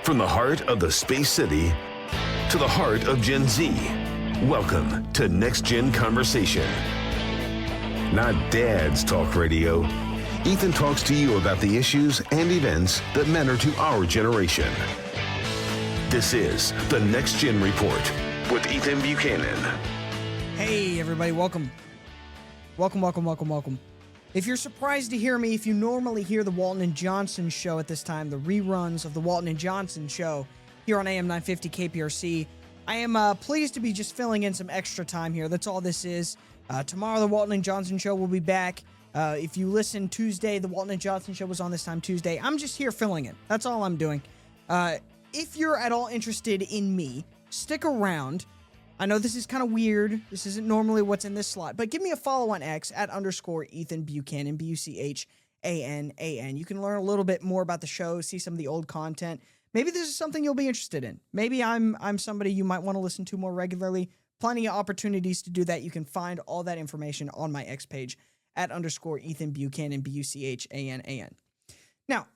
From the heart of the Space City to the heart of Gen Z, welcome to Next Gen Conversation. Not Dad's Talk Radio. Ethan talks to you about the issues and events that matter to our generation. This is the Next Gen Report with Ethan Buchanan. Hey, everybody, welcome. Welcome. If you're surprised to hear me, if you normally hear the Walton and Johnson show at this time, the reruns of the Walton and Johnson show here on AM 950 KPRC, I am pleased to be just filling in some extra time here. That's all this is. Tomorrow, the Walton and Johnson show will be back. If you listen Tuesday, the Walton and Johnson show was on this time Tuesday. I'm just here filling in. That's all I'm doing. If you're at all interested in me, stick around. I know this is kind of weird. This isn't normally what's in this slot, but give me a follow on X at _Ethan Buchanan, Buchanan. You can learn a little bit more about the show, see some of the old content. Maybe this is something you'll be interested in. Maybe I'm somebody you might want to listen to more regularly. Plenty of opportunities to do that. You can find all that information on my X page at _Ethan Buchanan, Buchanan. Now,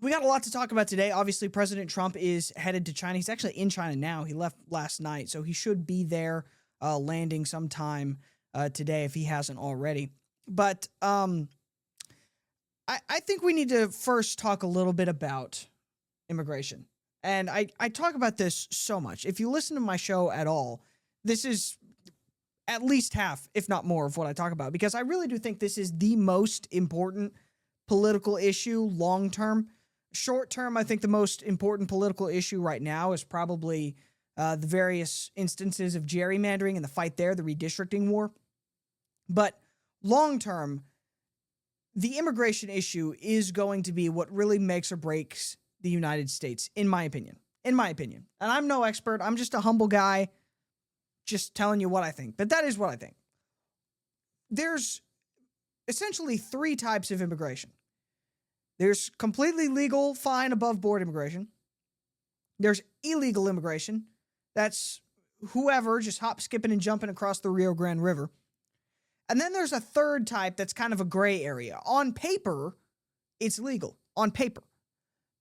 we got a lot to talk about today. Obviously, President Trump is headed to China. He's actually in China now. He left last night, so he should be there landing sometime today if he hasn't already. But I think we need to first talk a little bit about immigration. And I talk about this so much. If you listen to my show at all, this is at least half, if not more, of what I talk about, because I really do think this is the most important political issue long-term. Short-term, I think the most important political issue right now is probably the various instances of gerrymandering and the fight there, the redistricting war. But long-term, the immigration issue is going to be what really makes or breaks the United States, in my opinion. And I'm no expert. I'm just a humble guy just telling you what I think. But that is what I think. There's essentially three types of immigration. There's completely legal, fine, above-board immigration. There's illegal immigration. That's whoever just hop, skipping, and jumping across the Rio Grande River. And then there's a third type that's kind of a gray area. On paper, it's legal. On paper.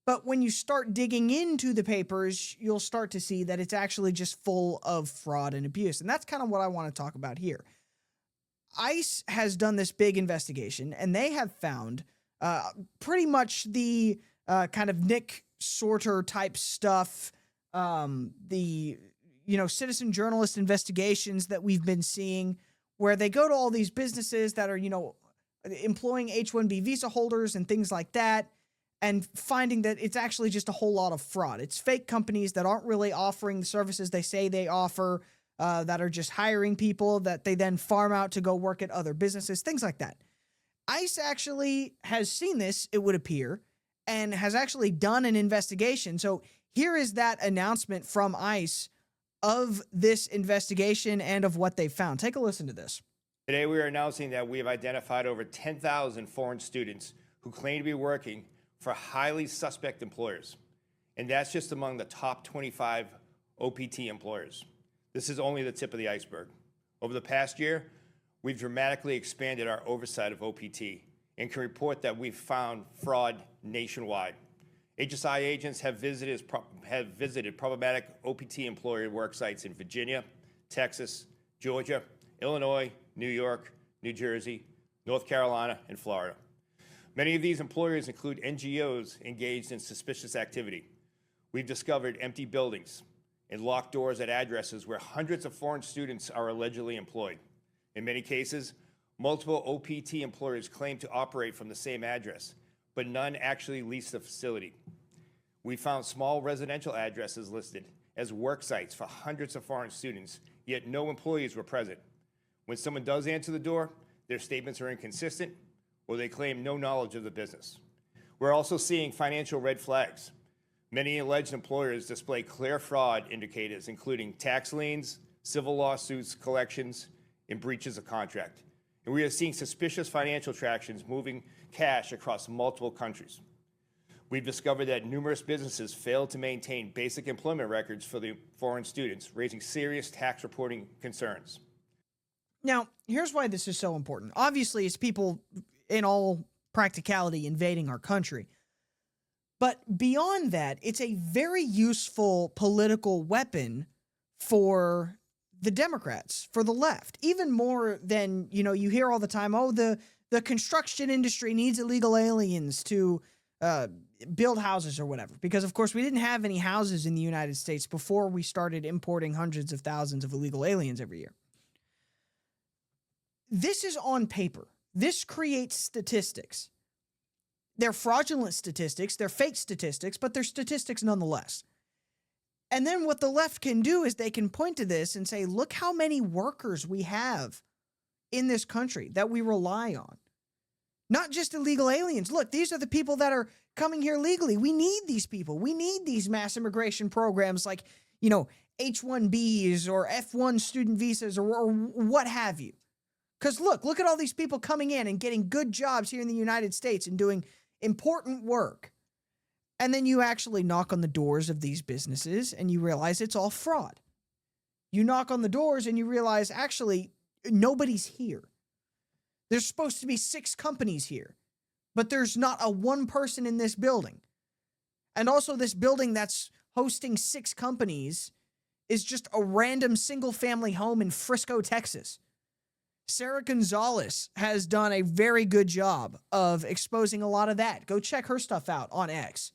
But when you start digging into the papers, you'll start to see that it's actually just full of fraud and abuse. And that's kind of what I want to talk about here. ICE has done this big investigation, and they have found pretty much the kind of Nick Sorter type stuff, the citizen journalist investigations that we've been seeing, where they go to all these businesses that are employing H-1B visa holders and things like that, and finding that it's actually just a whole lot of fraud. It's fake companies that aren't really offering the services they say they offer, that are just hiring people that they then farm out to go work at other businesses, things like that. ICE actually has seen this, it would appear, and has actually done an investigation. So here is that announcement from ICE of this investigation and of what they found. Take a listen to this. Today we are announcing that we have identified over 10,000 foreign students who claim to be working for highly suspect employers. And that's just among the top 25 OPT employers. This is only the tip of the iceberg. Over the past year, we've dramatically expanded our oversight of OPT and can report that we've found fraud nationwide. HSI agents have visited problematic OPT employer work sites in Virginia, Texas, Georgia, Illinois, New York, New Jersey, North Carolina, and Florida. Many of these employers include NGOs engaged in suspicious activity. We've discovered empty buildings and locked doors at addresses where hundreds of foreign students are allegedly employed. In many cases, multiple OPT employers claim to operate from the same address, but none actually lease the facility. We found small residential addresses listed as work sites for hundreds of foreign students, yet no employees were present. When someone does answer the door, their statements are inconsistent, or they claim no knowledge of the business. We're also seeing financial red flags. Many alleged employers display clear fraud indicators, including tax liens, civil lawsuits, collections, and breaches of contract. And we are seeing suspicious financial transactions moving cash across multiple countries. We've discovered that numerous businesses failed to maintain basic employment records for the foreign students, raising serious tax reporting concerns. Now, here's why this is so important. Obviously, it's people in all practicality invading our country. But beyond that, it's a very useful political weapon for the Democrats, for the left, even more than, you hear all the time, oh, the construction industry needs illegal aliens to build houses or whatever. Because, of course, we didn't have any houses in the United States before we started importing hundreds of thousands of illegal aliens every year. This is on paper. This creates statistics. They're fraudulent statistics, they're fake statistics, but they're statistics nonetheless. And then what the left can do is they can point to this and say, look how many workers we have in this country that we rely on. Not just illegal aliens. Look, these are the people that are coming here legally. We need these people. We need these mass immigration programs like, H-1Bs or F-1 student visas or what have you. Because look at all these people coming in and getting good jobs here in the United States and doing important work. And then you actually knock on the doors of these businesses and you realize it's all fraud. You knock on the doors and you realize actually nobody's here. There's supposed to be 6 companies here, but there's not a one person in this building. And also this building that's hosting 6 companies is just a random single family home in Frisco, Texas. Sarah Gonzalez has done a very good job of exposing a lot of that. Go check her stuff out on X.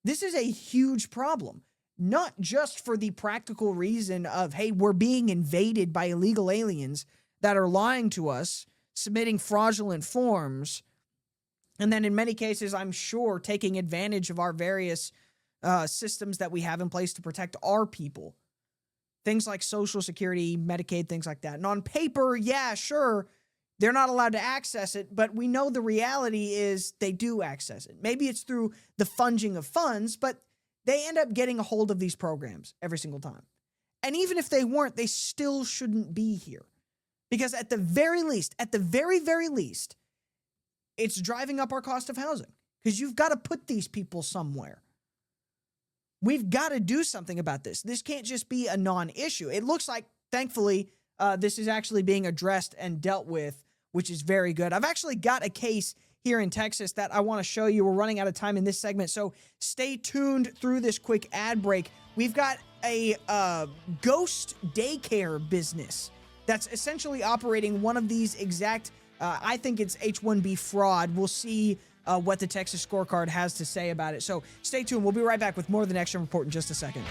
This is a huge problem, not just for the practical reason of, hey, we're being invaded by illegal aliens that are lying to us, submitting fraudulent forms, and then in many cases, I'm sure, taking advantage of our various systems that we have in place to protect our people. Things like Social Security, Medicaid, things like that. And on paper, yeah, sure, they're not allowed to access it, but we know the reality is they do access it. Maybe it's through the funding of funds, but they end up getting a hold of these programs every single time. And even if they weren't, they still shouldn't be here. Because at the very least, very least, it's driving up our cost of housing. Because you've got to put these people somewhere. We've got to do something about this. This can't just be a non-issue. It looks like, thankfully, this is actually being addressed and dealt with, which is very good. I've actually got a case here in Texas that I want to show you. We're running out of time in this segment, so stay tuned through this quick ad break. We've got a ghost daycare business that's essentially operating one of these exact, I think it's H-1B fraud. We'll see what the Texas scorecard has to say about it. So stay tuned. We'll be right back with more of the Next Gen Report in just a second.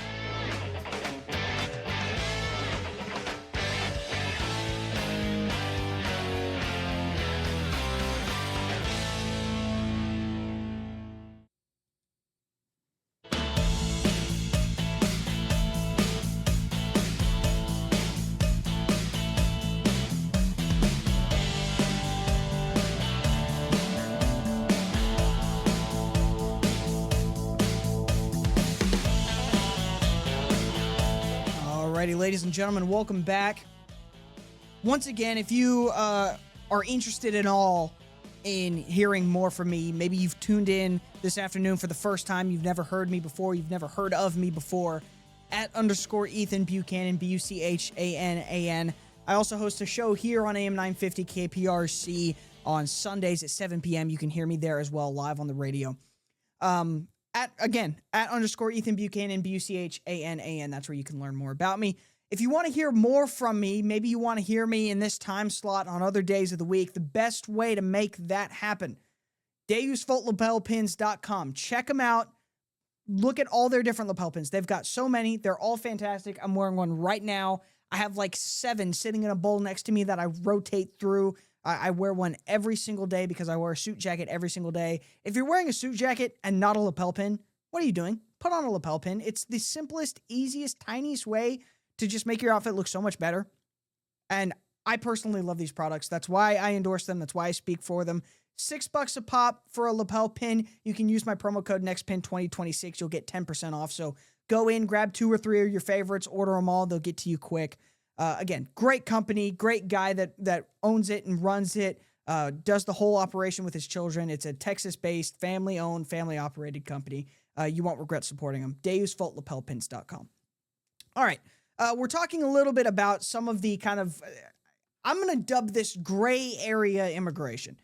Alrighty, ladies and gentlemen, welcome back. Once again, if you are interested at all in hearing more from me, maybe you've tuned in this afternoon for the first time, you've never heard me before, you've never heard of me before, @_Ethan Buchanan, Buchanan. I also host a show here on AM 950 KPRC on Sundays at 7 p.m. You can hear me there as well, live on the radio. @_Ethan Buchanan, Buchanan. That's where you can learn more about me. If you want to hear more from me, maybe you want to hear me in this time slot on other days of the week, the best way to make that happen, DeusVoltLapelPins.com. Check them out. Look at all their different lapel pins. They've got so many. They're all fantastic. I'm wearing one right now. I have like 7 sitting in a bowl next to me that I rotate through. I wear one every single day because I wear a suit jacket every single day. If you're wearing a suit jacket and not a lapel pin, what are you doing? Put on a lapel pin. It's the simplest, easiest, tiniest way to just make your outfit look so much better. And I personally love these products. That's why I endorse them. That's why I speak for them. $6 a pop for a lapel pin. You can use my promo code NEXTPIN2026. You'll get 10% off. So go in, grab 2 or 3 of your favorites, order them all. They'll get to you quick. Again, great company, great guy that owns it and runs it, does the whole operation with his children. It's a Texas-based, family-owned, family-operated company. You won't regret supporting them. DeusVoltLapelPins.com. All right, we're talking a little bit about some of the kind of, I'm going to dub this gray area immigration.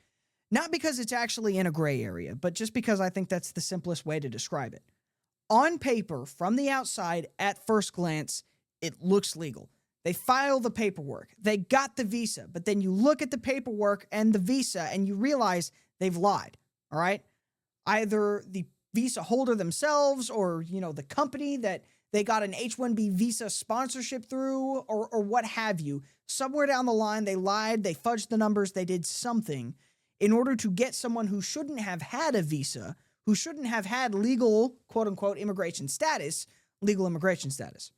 Not because it's actually in a gray area, but just because I think that's the simplest way to describe it. On paper, from the outside, at first glance, it looks legal. They file the paperwork. They got the visa, but then you look at the paperwork and the visa and you realize they've lied, all right? Either the visa holder themselves or, the company that they got an H-1B visa sponsorship through or what have you. Somewhere down the line, they lied, they fudged the numbers, they did something in order to get someone who shouldn't have had a visa, who shouldn't have had legal, quote-unquote, legal immigration status.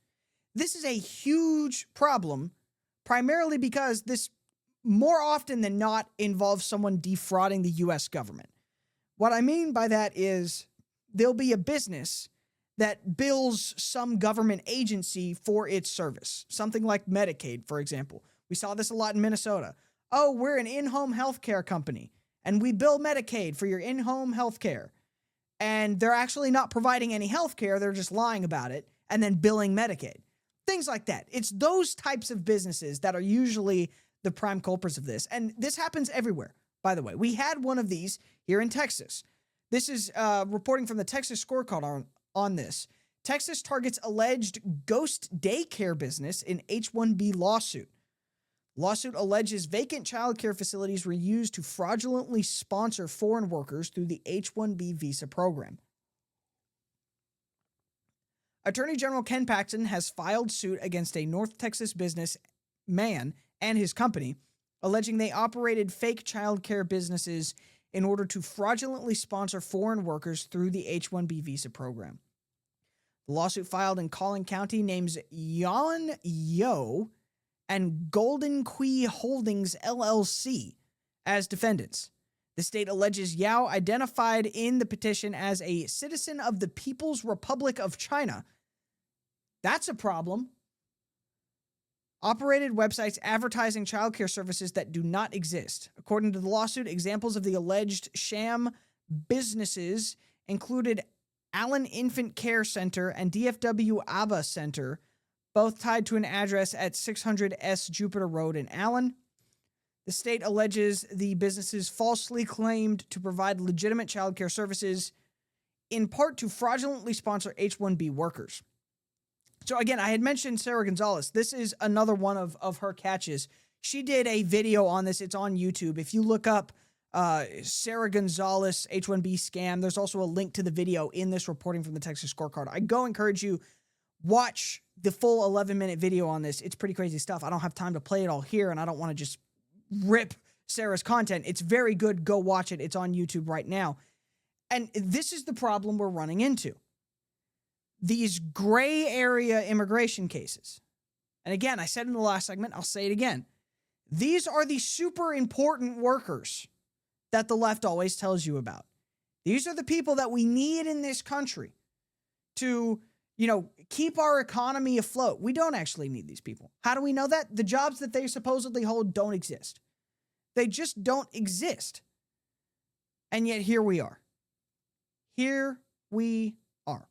This is a huge problem, primarily because this more often than not involves someone defrauding the U.S. government. What I mean by that is there'll be a business that bills some government agency for its service, something like Medicaid, for example. We saw this a lot in Minnesota. Oh, we're an in-home healthcare company, and we bill Medicaid for your in-home healthcare. And they're actually not providing any healthcare, they're just lying about it, and then billing Medicaid. Things like that. It's those types of businesses that are usually the prime culprits of this. And this happens everywhere, by the way. We had one of these here in Texas. This is reporting from the Texas Scorecard on this. Texas targets alleged ghost daycare business in H-1B lawsuit. Lawsuit alleges vacant childcare facilities were used to fraudulently sponsor foreign workers through the H-1B visa program. Attorney General Ken Paxton has filed suit against a North Texas businessman and his company, alleging they operated fake childcare businesses in order to fraudulently sponsor foreign workers through the H-1B visa program. The lawsuit filed in Collin County names Yan Yo and Golden Quay Holdings LLC as defendants. The state alleges Yao, identified in the petition as a citizen of the People's Republic of China. That's a problem. Operated websites advertising childcare services that do not exist. According to the lawsuit, examples of the alleged sham businesses included Allen Infant Care Center and DFW ABBA Center, both tied to an address at 600 S Jupiter Road in Allen. The state alleges the businesses falsely claimed to provide legitimate childcare services, in part to fraudulently sponsor H-1B workers. So again, I had mentioned Sarah Gonzalez. This is another one of her catches. She did a video on this. It's on YouTube. If you look up Sarah Gonzalez H-1B scam, there's also a link to the video in this reporting from the Texas Scorecard. I encourage you, watch the full 11-minute video on this. It's pretty crazy stuff. I don't have time to play it all here, and I don't want to just rip Sarah's content. It's very good. Go watch it. It's on YouTube right now. And this is the problem we're running into. These gray area immigration cases. And again, I said in the last segment, I'll say it again. These are the super important workers that the left always tells you about. These are the people that we need in this country to, keep our economy afloat. We don't actually need these people. How do we know that? The jobs that they supposedly hold don't exist. They just don't exist. And yet here we are. Here we are.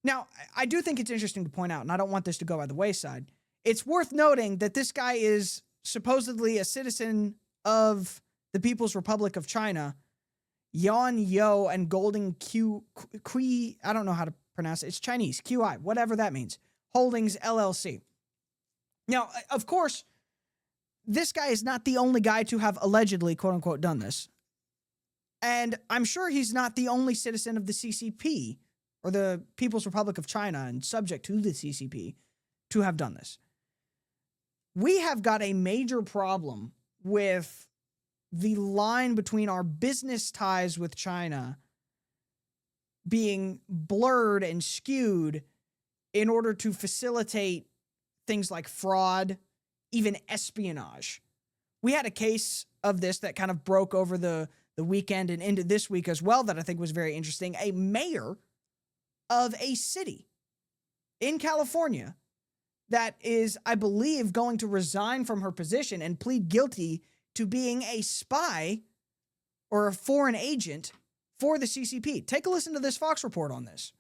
Now, I do think it's interesting to point out, and I don't want this to go by the wayside, it's worth noting that this guy is supposedly a citizen of the People's Republic of China, Yan Yo and Golden Quay, I don't know how to pronounce it. It's Chinese, QI, whatever that means, Holdings LLC. Now, of course, this guy is not the only guy to have allegedly, quote unquote, done this. And I'm sure he's not the only citizen of the CCP or the People's Republic of China and subject to the CCP to have done this. We have got a major problem with the line between our business ties with China being blurred and skewed in order to facilitate things like fraud, even espionage. We had a case of this that kind of broke over the weekend and into this week as well that I think was very interesting. A mayor of a city in California that is, I believe, going to resign from her position and plead guilty to being a spy or a foreign agent for the CCP. Take a listen to this Fox report on this.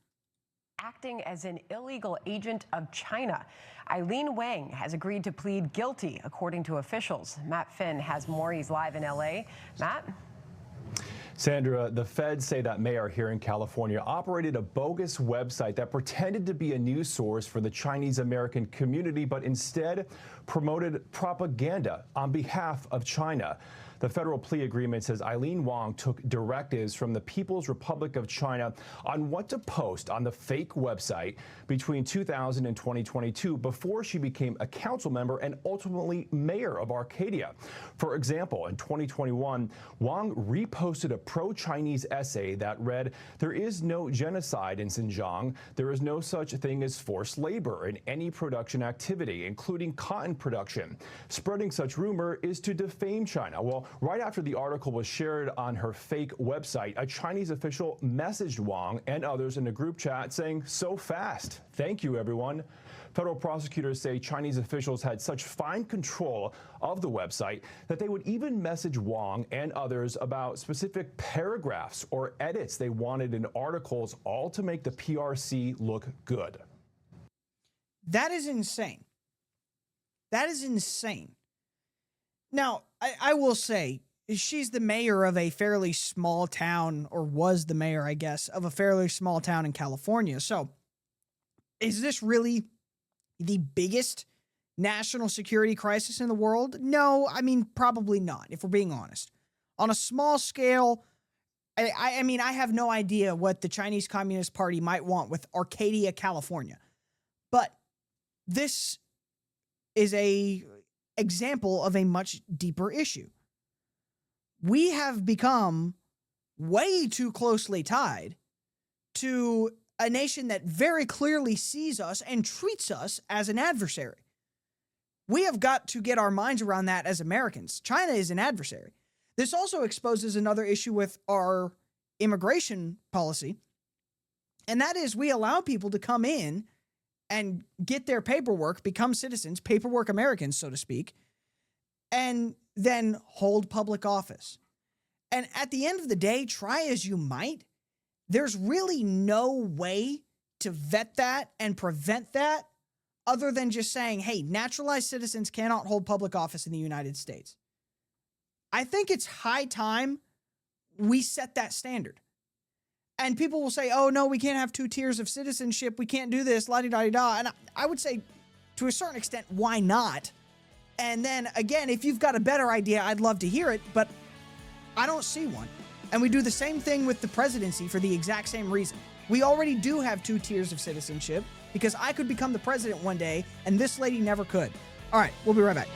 acting as an illegal agent of China. Eileen Wang has agreed to plead guilty, according to officials. Matt Finn has more. He's live in L.A. Matt? Sandra, the feds say that mayor here in California operated a bogus website that pretended to be a news source for the Chinese American community, but instead promoted propaganda on behalf of China. The federal plea agreement says Eileen Wang took directives from the People's Republic of China on what to post on the fake website between 2000 and 2022 before she became a council member and ultimately mayor of Arcadia. For example, in 2021, Wang reposted a pro-Chinese essay that read, "There is no genocide in Xinjiang. There is no such thing as forced labor in any production activity, including cotton production. Spreading such rumor is to defame China." Well, right after the article was shared on her fake website, a Chinese official messaged Wang and others in a group chat saying, "So fast. Thank you, everyone." Federal prosecutors say Chinese officials had such fine control of the website that they would even message Wang and others about specific paragraphs or edits they wanted in articles, all to make the PRC look good. That is insane. That is insane. Now, I will say, she's the mayor of a fairly small town, or was the mayor, I guess, of a fairly small town in California. So, is this really the biggest national security crisis in the world? No, I mean, probably not, if we're being honest. On a small scale, I mean, I have no idea what the Chinese Communist Party might want with Arcadia, California. But this is a example of a much deeper issue. We have become way too closely tied to a nation that very clearly sees us and treats us as an adversary. We have got to get our minds around that as Americans. China is an adversary. This also exposes another issue with our immigration policy, and that is we allow people to come in and get their paperwork, become citizens, paperwork Americans, so to speak, and then hold public office. And at the end of the day, try as you might, there's really no way to vet that and prevent that other than just saying, hey, naturalized citizens cannot hold public office in the United States. I think it's high time we set that standard. And people will say, oh, no, we can't have two tiers of citizenship. We can't do this, la-di-da-di-da. And I would say, to a certain extent, why not? And then, again, if you've got a better idea, I'd love to hear it, but I don't see one. And we do the same thing with the presidency for the exact same reason. We already do have two tiers of citizenship because I could become the president one day, and this lady never could. All right, we'll be right back.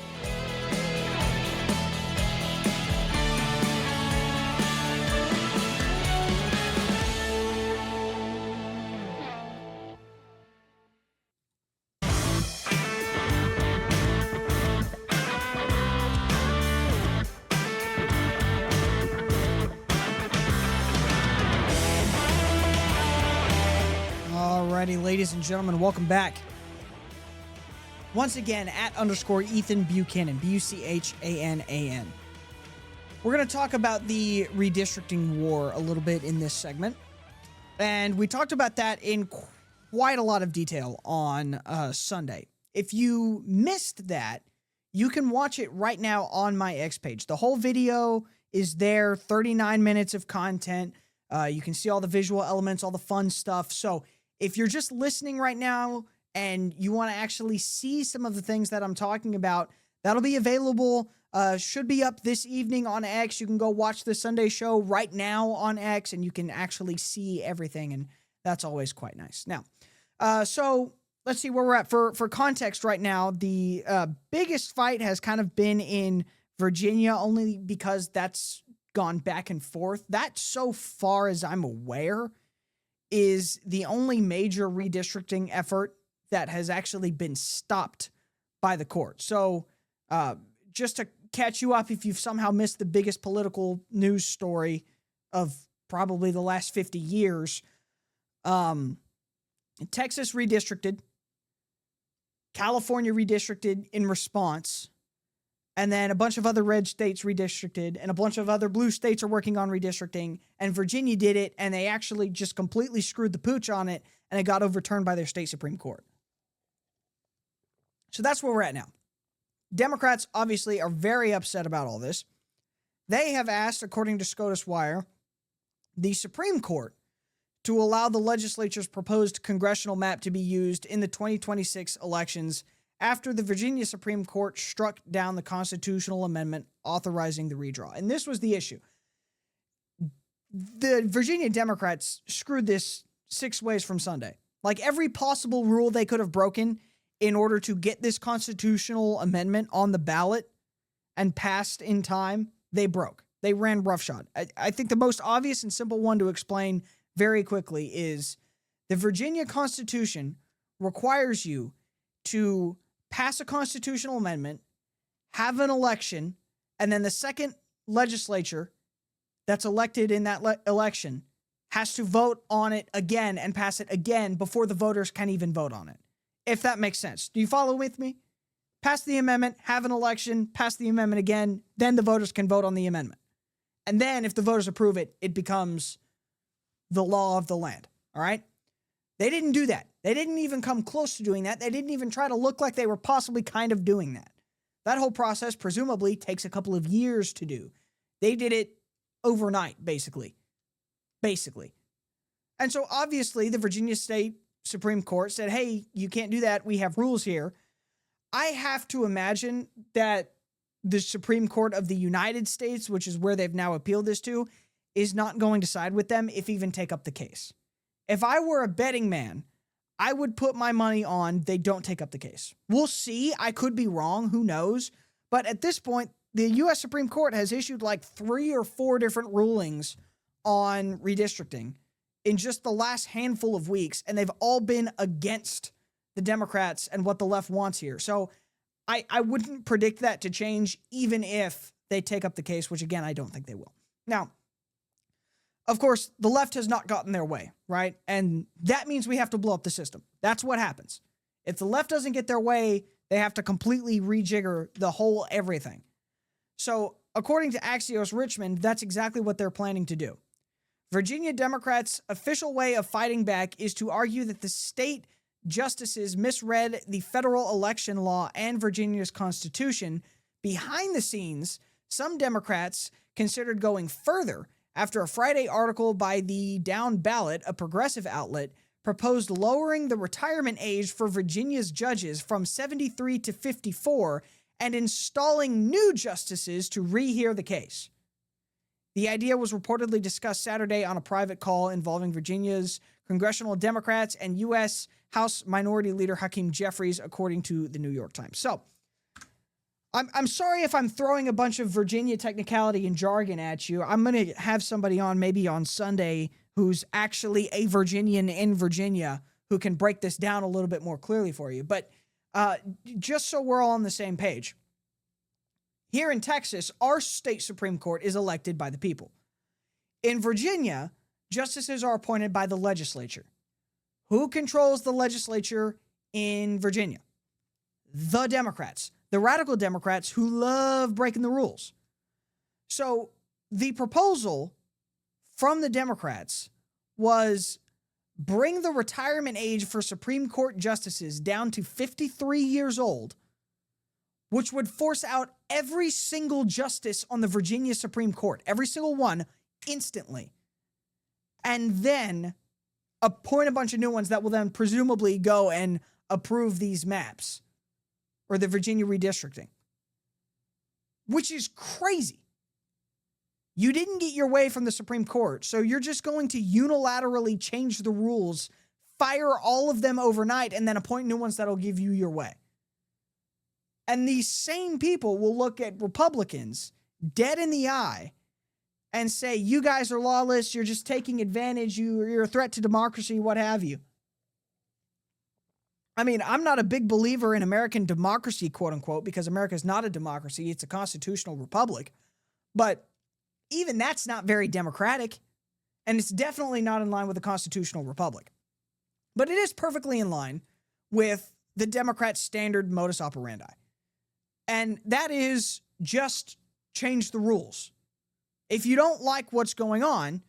Alrighty, ladies and gentlemen, welcome back. Once again, @_Ethan Buchanan, Buchanan. We're going to talk about the redistricting war a little bit in this segment. And we talked about that in quite a lot of detail on Sunday. If you missed that, you can watch it right now on my X page. The whole video is there, 39 minutes of content. You can see all the visual elements, all the fun stuff. So if you're just listening right now and you want to actually see some of the things that I'm talking about, that'll be available. Should be up this evening on X. You can go watch the Sunday show right now on X, and you can actually see everything, and that's always quite nice. Now, so let's see where we're at. For context right now, the biggest fight has kind of been in Virginia, only because that's gone back and forth. That, so far as I'm aware, is the only major redistricting effort that has actually been stopped by the court. So just to catch you up, if you've somehow missed the biggest political news story of probably the last 50 years, Texas redistricted, California redistricted in response, And then a bunch of other red states redistricted, and a bunch of other blue states are working on redistricting. And Virginia did it, and they actually just completely screwed the pooch on it, and it got overturned by their state Supreme Court. So that's where we're at now. Democrats obviously are very upset about all this. They have asked, according to SCOTUS Wire, the Supreme Court to allow the legislature's proposed congressional map to be used in the 2026 elections after the Virginia Supreme Court struck down the constitutional amendment authorizing the redraw. And this was the issue. The Virginia Democrats screwed this 6 ways from Sunday. Like every possible rule they could have broken in order to get this constitutional amendment on the ballot and passed in time, they broke. They ran roughshod. I think the most obvious and simple one to explain very quickly is the Virginia Constitution requires you to pass a constitutional amendment, have an election, and then the second legislature that's elected in that election has to vote on it again and pass it again before the voters can even vote on it. If that makes sense. Do you follow with me? Pass the amendment, have an election, pass the amendment again, then the voters can vote on the amendment. And then if the voters approve it, it becomes the law of the land. All right? They didn't do that. They didn't even come close to doing that. They didn't even try to look like they were possibly kind of doing that. That whole process presumably takes a couple of years to do. They did it overnight, basically. And so obviously the Virginia State Supreme Court said, hey, you can't do that. We have rules here. I have to imagine that the Supreme Court of the United States, which is where they've now appealed this to, is not going to side with them, if even take up the case. If I were a betting man, I would put my money on they don't take up the case. We'll see. I could be wrong. Who knows? But at this point, the U.S. Supreme Court has issued like 3 or 4 different rulings on redistricting in just the last handful of weeks, and they've all been against the Democrats and what the left wants here. So I wouldn't predict that to change even if they take up the case, which again, I don't think they will. Now, of course, the left has not gotten their way, right? And that means we have to blow up the system. That's what happens. If the left doesn't get their way, they have to completely rejigger the whole everything. So according to Axios Richmond, that's exactly what they're planning to do. Virginia Democrats' official way of fighting back is to argue that the state justices misread the federal election law and Virginia's constitution. Behind the scenes, some Democrats considered going further after a Friday article by the Down Ballot, a progressive outlet, proposed lowering the retirement age for Virginia's judges from 73 to 54 and installing new justices to rehear the case. The idea was reportedly discussed Saturday on a private call involving Virginia's congressional Democrats and U.S. House Minority Leader Hakeem Jeffries, according to the New York Times. So, I'm sorry if I'm throwing a bunch of Virginia technicality and jargon at you. I'm going to have somebody on maybe on Sunday who's actually a Virginian in Virginia who can break this down a little bit more clearly for you. But just so we're all on the same page, here in Texas, our state Supreme Court is elected by the people. In Virginia, justices are appointed by the legislature. Who controls the legislature in Virginia? The Democrats. The radical Democrats who love breaking the rules. So the proposal from the Democrats was bring the retirement age for Supreme Court justices down to 53 years old, which would force out every single justice on the Virginia Supreme Court, every single one, instantly. And then appoint a bunch of new ones that will then presumably go and approve these maps or the Virginia redistricting, which is crazy. You didn't get your way from the Supreme Court, so you're just going to unilaterally change the rules, fire all of them overnight, and then appoint new ones that'll give you your way. And these same people will look at Republicans dead in the eye and say, you guys are lawless, you're just taking advantage, you're a threat to democracy, what have you. I mean, I'm not a big believer in American democracy, quote unquote, because America is not a democracy, it's a constitutional republic. But even that's not very democratic, and it's definitely not in line with a constitutional republic. But it is perfectly in line with the Democrats' standard modus operandi. And that is just change the rules. If you don't like what's going on,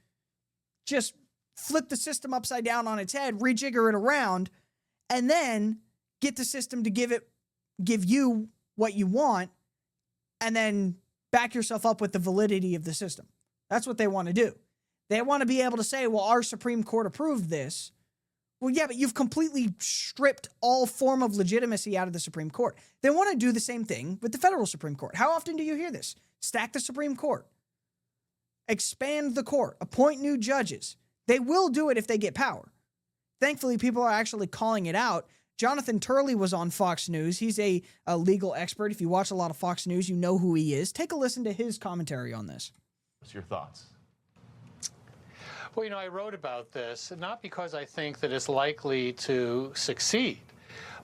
just flip the system upside down on its head, rejigger it around, and then get the system to give you what you want, and then back yourself up with the validity of the system. That's what they want to do. They want to be able to say, well, our Supreme Court approved this. Well, yeah, but you've completely stripped all form of legitimacy out of the Supreme Court. They want to do the same thing with the federal Supreme Court. How often do you hear this? Stack the Supreme Court. Expand the court. Appoint new judges. They will do it if they get power. Thankfully, people are actually calling it out. Jonathan Turley was on Fox News. He's a legal expert. If you watch a lot of Fox News, you know who he is. Take a listen to his commentary on this. What's your thoughts? Well, I wrote about this, not because I think that it's likely to succeed,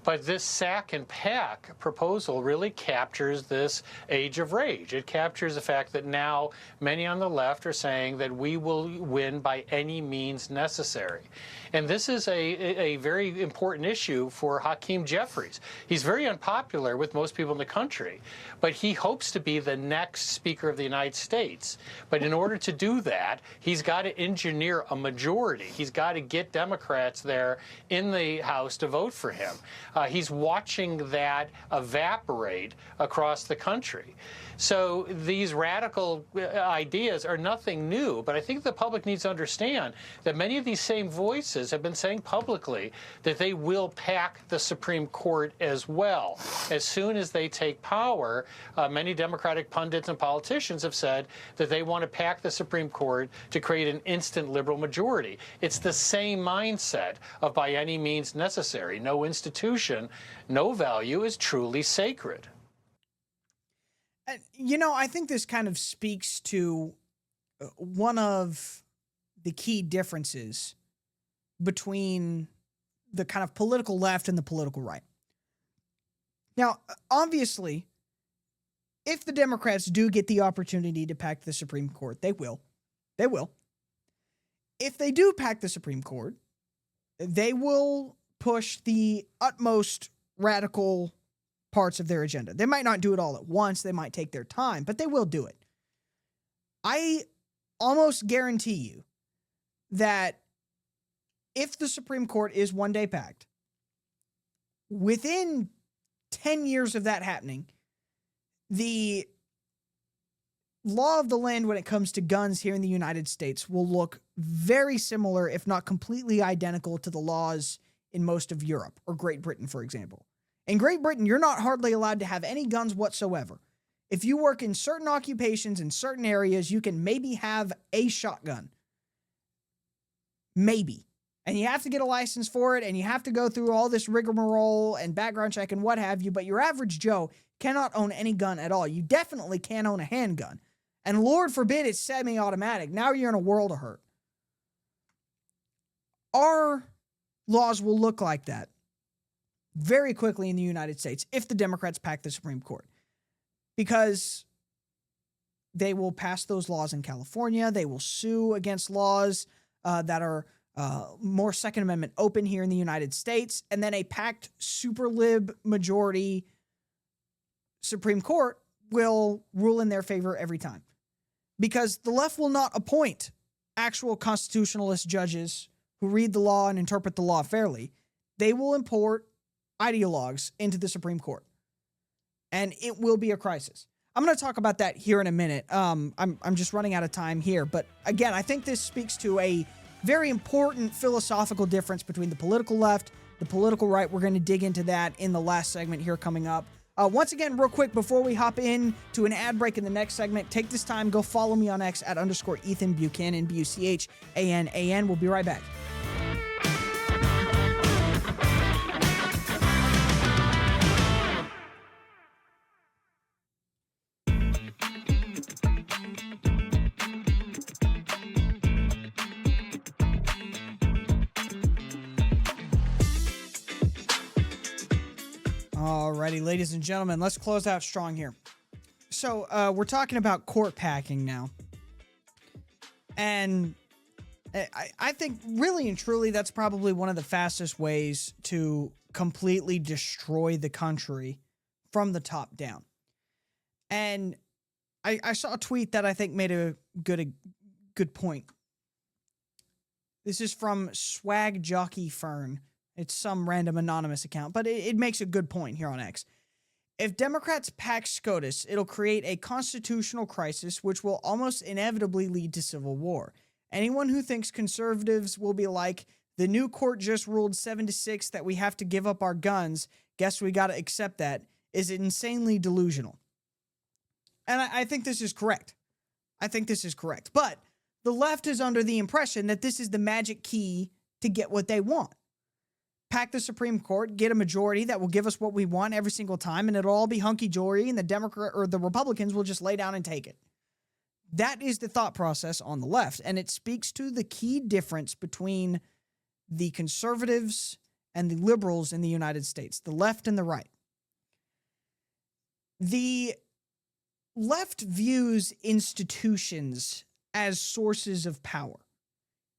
but this sack and pack proposal really captures this age of rage. It captures the fact that now many on the left are saying that we will win by any means necessary. And this is a very important issue for Hakeem Jeffries. He's very unpopular with most people in the country, but he hopes to be the next Speaker of the United States. But in order to do that, he's got to engineer a majority. He's got to get Democrats there in the House to vote for him. He's watching that evaporate across the country. So these radical ideas are nothing new, but I think the public needs to understand that many of these same voices have been saying publicly that they will pack the Supreme Court as well. As soon as they take power, many Democratic pundits and politicians have said that they want to pack the Supreme Court to create an instant liberal majority. It's the same mindset of by any means necessary. No institution, no value is truly sacred. I think this kind of speaks to one of the key differences between the kind of political left and the political right. Now, obviously, if the Democrats do get the opportunity to pack the Supreme Court, they will. They will. If they do pack the Supreme Court, they will push the utmost radical parts of their agenda. They might not do it all at once. They might take their time, but they will do it. I almost guarantee you that if the Supreme Court is one day packed, within 10 years of that happening, the law of the land when it comes to guns here in the United States will look very similar, if not completely identical, to the laws in most of Europe or Great Britain, for example. In Great Britain, you're not hardly allowed to have any guns whatsoever. If you work in certain occupations in certain areas, you can maybe have a shotgun. Maybe. And you have to get a license for it, and you have to go through all this rigmarole and background check and what have you, but your average Joe cannot own any gun at all. You definitely can't own a handgun. And Lord forbid it's semi-automatic. Now you're in a world of hurt. Our laws will look like that very quickly in the United States if the Democrats pack the Supreme Court, because they will pass those laws in California. They will sue against laws that are more Second Amendment open here in the United States, and then a packed super lib majority Supreme Court will rule in their favor every time, because the left will not appoint actual constitutionalist judges who read the law and interpret the law fairly. They will import ideologues into the Supreme Court, and it will be a crisis. I'm going to talk about that here in a minute. I'm just running out of time here, but again, I think this speaks to a very important philosophical difference between the political left, the political right. We're going to dig into that in the last segment here coming up. Once again, real quick, before we hop in to an ad break in the next segment, take this time, go follow me on X at _Ethan Buchanan, BUCHANAN. We'll be right back. Alrighty, ladies and gentlemen, let's close out strong here. So we're talking about court packing now. And I think really and truly that's probably one of the fastest ways to completely destroy the country from the top down. And I saw a tweet that I think made a good point. This is from Swag Jockey Fern. It's some random anonymous account, but it makes a good point here on X. If Democrats pack SCOTUS, it'll create a constitutional crisis which will almost inevitably lead to civil war. Anyone who thinks conservatives will be like, the new court just ruled 7-6 that we have to give up our guns, guess we got to accept that, is insanely delusional. And I think this is correct. But the left is under the impression that this is the magic key to get what they want. Pack the Supreme Court, get a majority that will give us what we want every single time, and it'll all be hunky-dory, and the Democrat or the Republicans will just lay down and take it. That is the thought process on the left, and it speaks to the key difference between the conservatives and the liberals in the United States, the left and the right. The left views institutions as sources of power.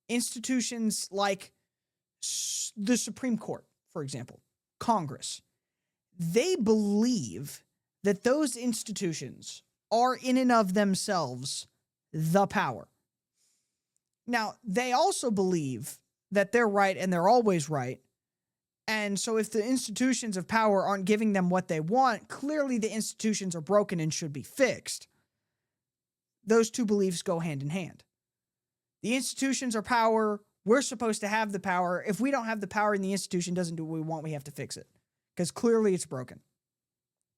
Institutions like the Supreme Court, for example, Congress. They believe that those institutions are in and of themselves the power. Now, they also believe that they're right and they're always right. And so if the institutions of power aren't giving them what they want, clearly the institutions are broken and should be fixed. Those two beliefs go hand in hand. The institutions are power. We're supposed to have the power. If we don't have the power and the institution doesn't do what we want, we have to fix it. Because clearly it's broken.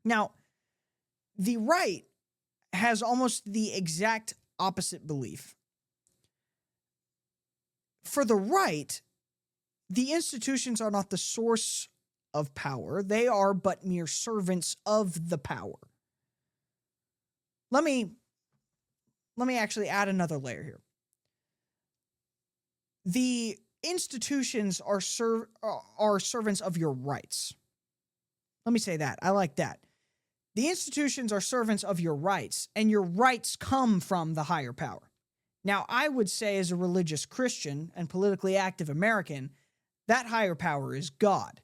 Now, the right has almost the exact opposite belief. For the right, the institutions are not the source of power. They are but mere servants of the power. Let me actually add another layer here. The institutions are servants of your rights. Let me say that. I like that. The institutions are servants of your rights, and your rights come from the higher power. Now, I would say as a religious Christian and politically active American, that higher power is God.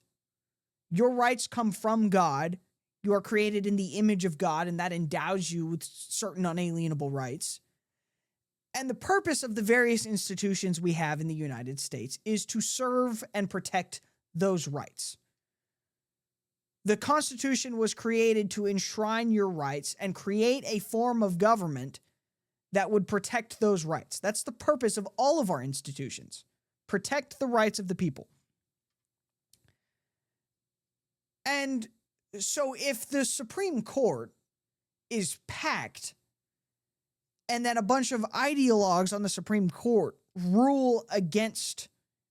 Your rights come from God. You are created in the image of God, and that endows you with certain unalienable rights. And the purpose of the various institutions we have in the United States is to serve and protect those rights. The Constitution was created to enshrine your rights and create a form of government that would protect those rights. That's the purpose of all of our institutions. Protect the rights of the people. And so if the Supreme Court is packed and then a bunch of ideologues on the Supreme Court rule against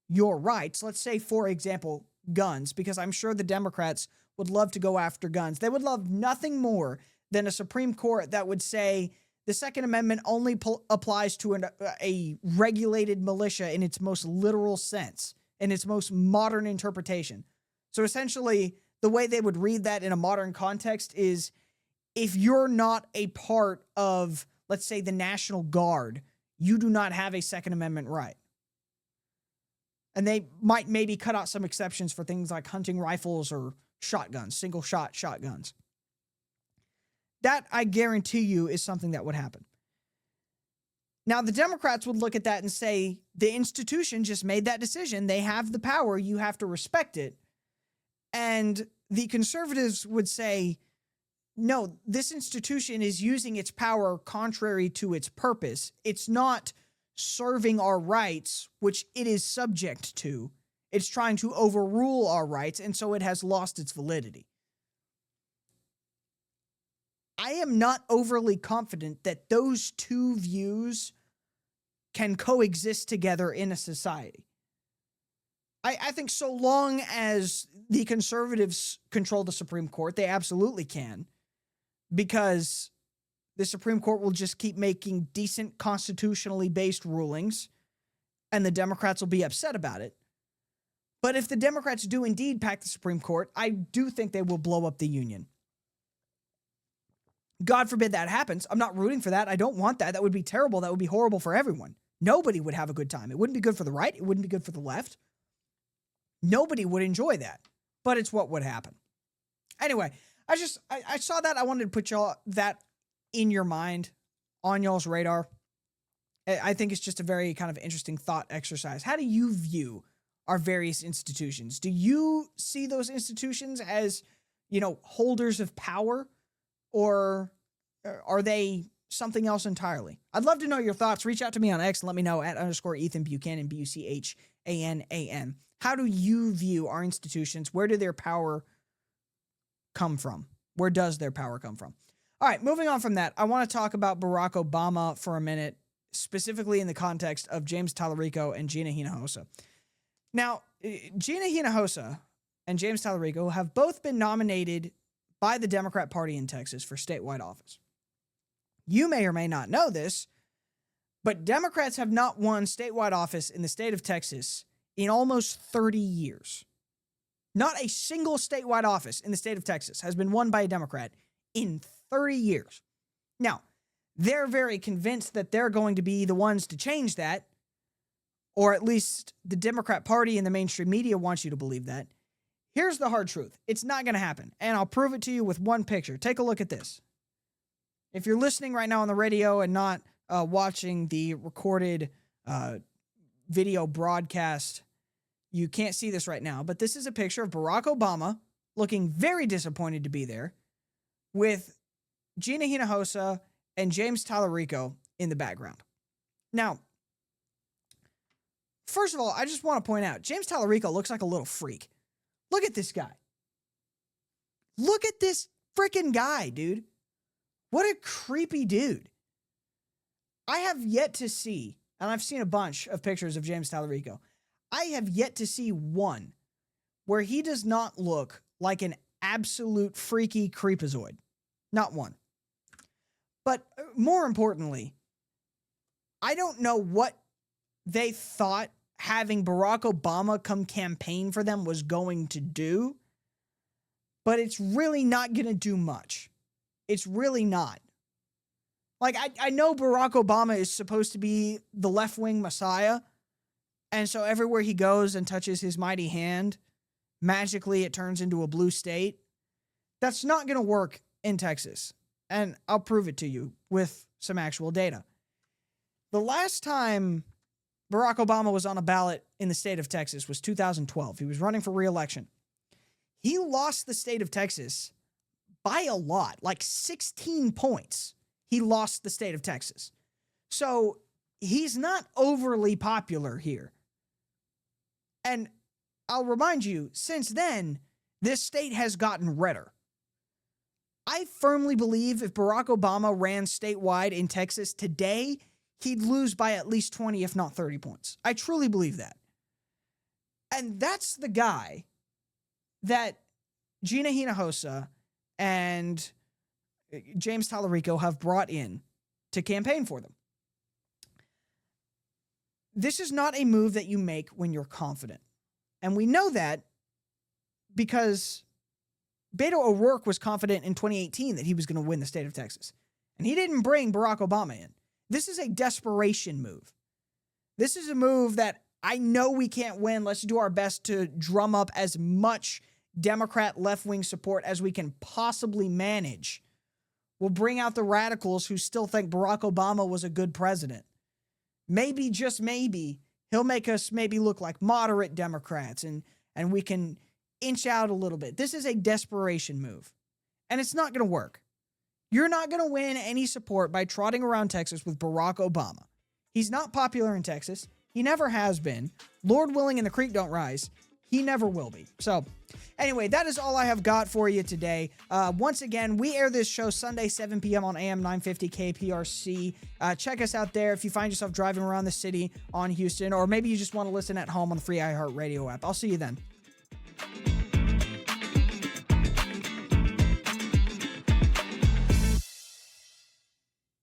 your rights, let's say, for example, guns, because I'm sure the Democrats would love to go after guns. They would love nothing more than a Supreme Court that would say the Second Amendment only applies to a regulated militia in its most literal sense, in its most modern interpretation. So essentially, the way they would read that in a modern context is if you're not a part of, let's say, the National Guard, you do not have a Second Amendment right. And they might maybe cut out some exceptions for things like hunting rifles or shotguns, single shot shotguns. That, I guarantee you, is something that would happen. Now, the Democrats would look at that and say, the institution just made that decision. They have the power. You have to respect it. And the conservatives would say, no, this institution is using its power contrary to its purpose. It's not serving our rights, which it is subject to. It's trying to overrule our rights, and so it has lost its validity. I am not overly confident that those two views can coexist together in a society. I think so long as the conservatives control the Supreme Court, they absolutely can, because the Supreme Court will just keep making decent constitutionally based rulings, and the Democrats will be upset about it. But if the Democrats do indeed pack the Supreme Court, I do think they will blow up the union. God forbid that happens. I'm not rooting for that. I don't want that. That would be terrible. That would be horrible for everyone. Nobody would have a good time. It wouldn't be good for the right. It wouldn't be good for the left. Nobody would enjoy that, but it's what would happen. Anyway, I saw that. I wanted to put that in your mind, on y'all's radar? I think it's just a very kind of interesting thought exercise. How do you view our various institutions? Do you see those institutions as, holders of power, or are they something else entirely? I'd love to know your thoughts. Reach out to me on X and let me know at _Ethan Buchanan, BUCHANAN. How do you view our institutions? Where do their power come from? Where does their power come from? All right, moving on from that, I want to talk about Barack Obama for a minute, specifically in the context of James Tallarico and Gina Hinojosa. Now, Gina Hinojosa and James Tallarico have both been nominated by the Democrat Party in Texas for statewide office. You may or may not know this, but Democrats have not won statewide office in the state of Texas in almost 30 years. Not a single statewide office in the state of Texas has been won by a Democrat in 30 years. Now, they're very convinced that they're going to be the ones to change that, or at least the Democrat Party and the mainstream media wants you to believe that. Here's the hard truth. It's not going to happen, and I'll prove it to you with one picture. Take a look at this. If you're listening right now on the radio and not watching the recorded video broadcast, you can't see this right now, but this is a picture of Barack Obama looking very disappointed to be there with Gina Hinojosa and James Tallarico in the background. Now, first of all, I just want to point out, James Tallarico looks like a little freak. Look at this guy. Look at this freaking guy, dude. What a creepy dude. I have yet to see, and I've seen a bunch of pictures of James Tallarico, I have yet to see one where he does not look like an absolute freaky creepazoid. Not one. But more importantly, I don't know what they thought having Barack Obama come campaign for them was going to do, but it's really not going to do much. It's really not. Like, I know Barack Obama is supposed to be the left-wing messiah, and so everywhere he goes and touches his mighty hand, magically it turns into a blue state. That's not going to work in Texas, and I'll prove it to you with some actual data. The last time Barack Obama was on a ballot in the state of Texas was 2012. He was running for re-election. He lost the state of Texas by a lot, like 16 points. He lost the state of Texas. So he's not overly popular here. And I'll remind you, since then, this state has gotten redder. I firmly believe if Barack Obama ran statewide in Texas today, he'd lose by at least 20, if not 30 points. I truly believe that. And that's the guy that Gina Hinojosa and James Tallarico have brought in to campaign for them. This is not a move that you make when you're confident. And we know that because Beto O'Rourke was confident in 2018 that he was going to win the state of Texas. And he didn't bring Barack Obama in. This is a desperation move. This is a move that I know we can't win. Let's do our best to drum up as much Democrat left-wing support as we can possibly manage. We'll bring out the radicals who still think Barack Obama was a good president. Maybe, just maybe, he'll make us maybe look like moderate Democrats and we can inch out a little bit. This is a desperation move, and it's not going to work. You're not going to win any support by trotting around Texas with Barack Obama. He's not popular in Texas. He never has been. Lord willing and the creek don't rise. He never will be. So anyway, that is all I have got for you today. Once again, we air this show Sunday, 7 p.m. on AM 950 KPRC. Check us out there if you find yourself driving around the city on Houston, or maybe you just want to listen at home on the free iHeartRadio app. I'll see you then.